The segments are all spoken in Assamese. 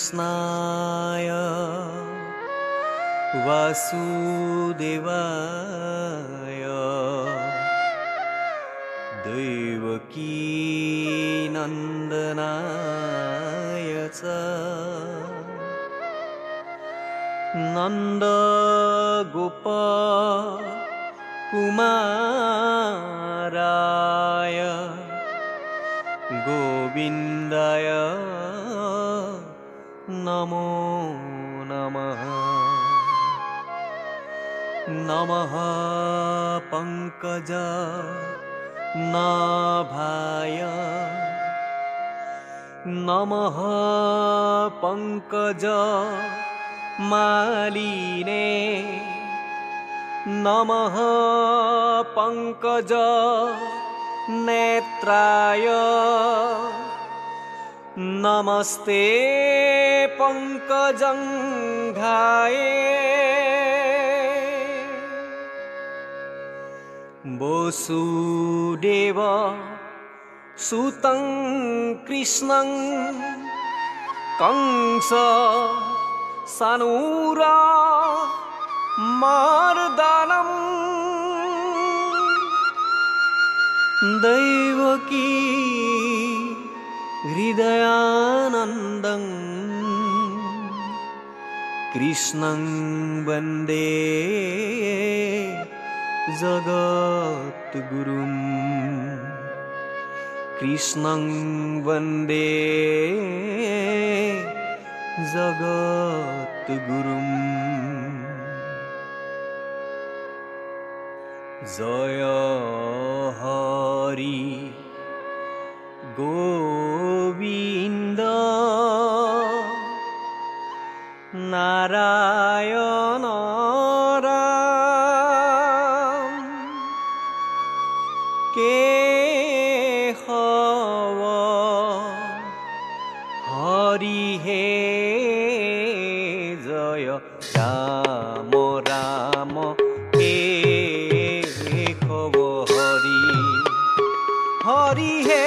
कृष्णाय वासुदेवाय देवकी नन्दनाय च नन्द गोप कुमाराय गोविन्दाय नमो नमः। नमः पंकज नाभाय नमः पंकज मालिने नमः पंकज नेत्राय नमस्ते पंकजंघाये वसुदेव सुतं कृष्णं कंस सानूरा मर्दनं दैवकी हृदयानन्दं कृष्णं वन्दे जगद्गुरुं कृष्णं वन्दे जगद्गुरुं। जय हरि गोविन्द नारायण राम केशव हरि हे जय राम राम केशव हरि हरि हे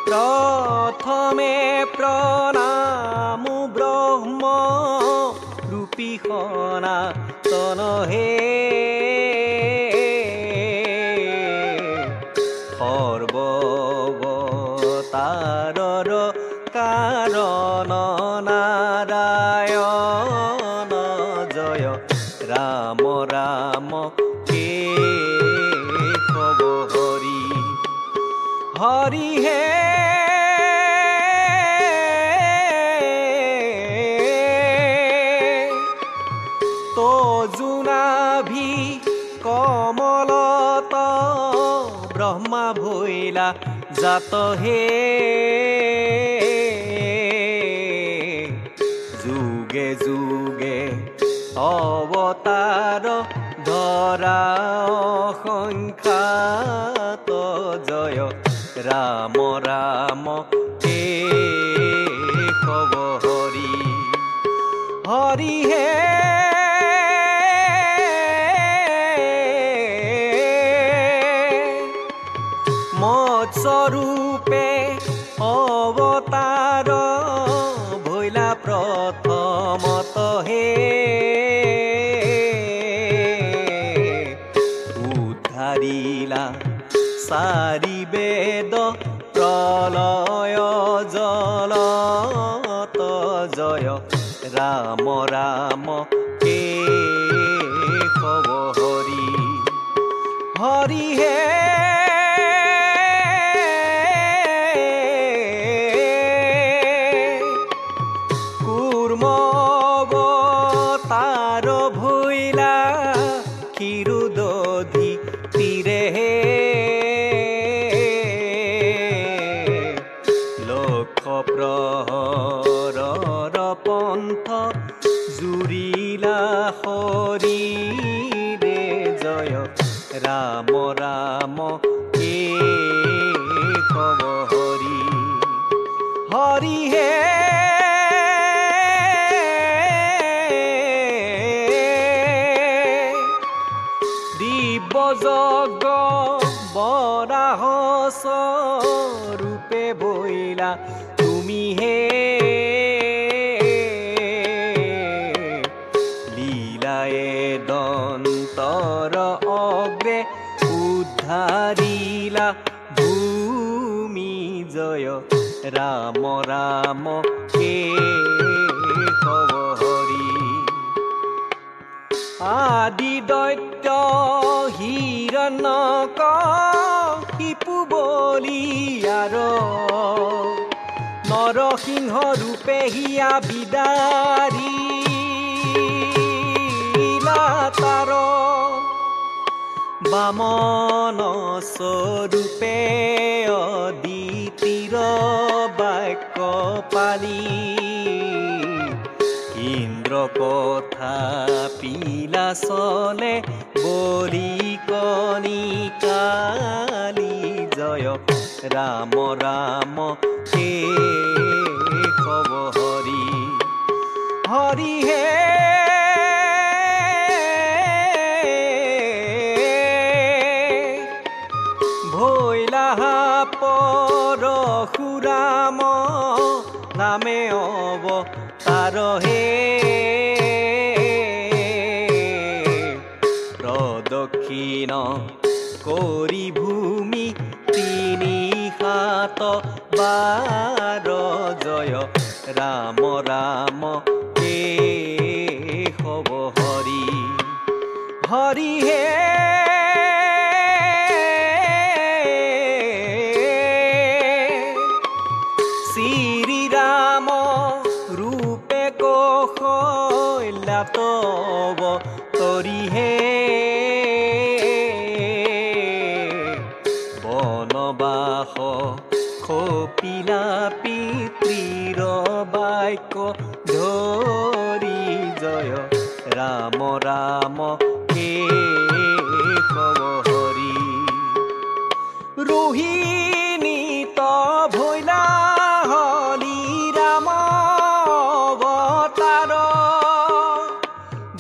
प्रथमे प्रणामु ब्रह्म रूपी सनातन हे सर्ववतारर कारण नारायण जय राम राम केशव हरि हरि हे तो जुनाभि कमलत ब्रह्मा भैला जात हे जुगे जुगे अवतार धरा संख्यात जय राम राम केशव हरि हरि हे मत्स्वरूपे अवतार भैला प्रथमत हे उद्धारिला सारी वेद प्रलय जलत जय राम राम केशव हरि हरि हे कूर्मवतार भैला क्षीरदधि तीरे लक्ष प्रहरर पंथ जुरिला हरि रे जय राम राम केशव हरि हरि हे दिव्य जग बरा স্বৰূপে বৈলা তুমি হে লীলায়ে দন্তৰ অগ্ৰে উদ্ধাৰিলা ভূমি জয় ৰাম ৰাম কেশৱ হৰি আদি দৈত্য হিৰণ্যকশিপু বলিয়াৰ নৰসিংহ ৰূপে হিয়া বিদাৰিলা তাৰ বামন স্বৰূপে অদিতিৰ বাক্য পালি ইন্দ্ৰ কথা পিলা চলে বলি কণিকালি জয় ৰাম ৰাম কেশৱ হৰি হৰি হে ভৈলা পৰশুৰাম নামে অৱতাৰ হে প্ৰদক্ষিণ কৰি ভূমি তিনি হাত বাৰ জয় ৰাম ৰাম কেশৱ হৰি হৰি হে শ্ৰীৰাম ৰূপে কৌশল্যাত অৱতৰিহে বনবাস খপিলা পিতৃৰ বাক্য ধৰি জয় ৰাম ৰাম কেশৱ হৰি ৰোহিণীত ভৈলা হলি ৰাম অৱতাৰ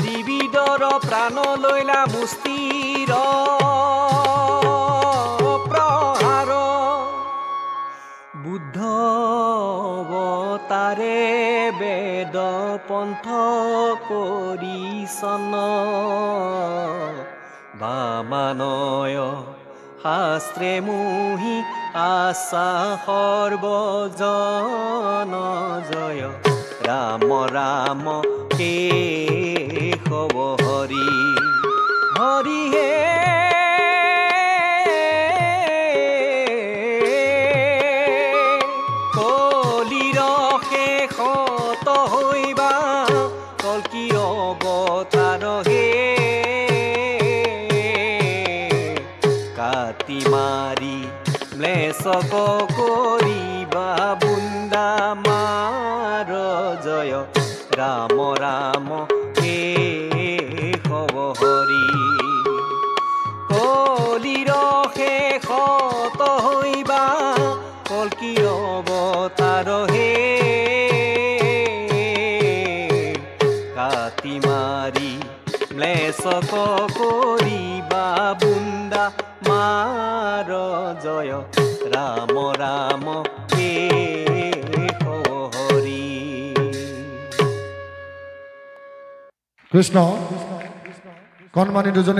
দিবিদৰ প্ৰাণ লৈলা মুষ্টিৰ প্ৰহাৰ বুদ্ধ অৱতাৰে বেদ পন্থ কৰিছন বামানয় শাস্ত্ৰে মোহি আশা সৰ্বজন জয় ৰাম ৰাম কেশৱ হৰি হৰি হে কলিৰ শেষত হৈবা কল্কি অৱতাৰ হে কাটি মাৰি ম্লেচক কৰিবা বুন্দা মাৰ জয় ৰাম ৰাম কেশৱ হৰি কলিৰ শেষত হৈবা কল্কি অৱতাৰ হে কাটি মাৰি ম্লেচক কৰিবা বুন্দা মাৰ জয় ৰাম ৰাম কেশৱ হৰি কৃষ্ণ কণমানি দুজনী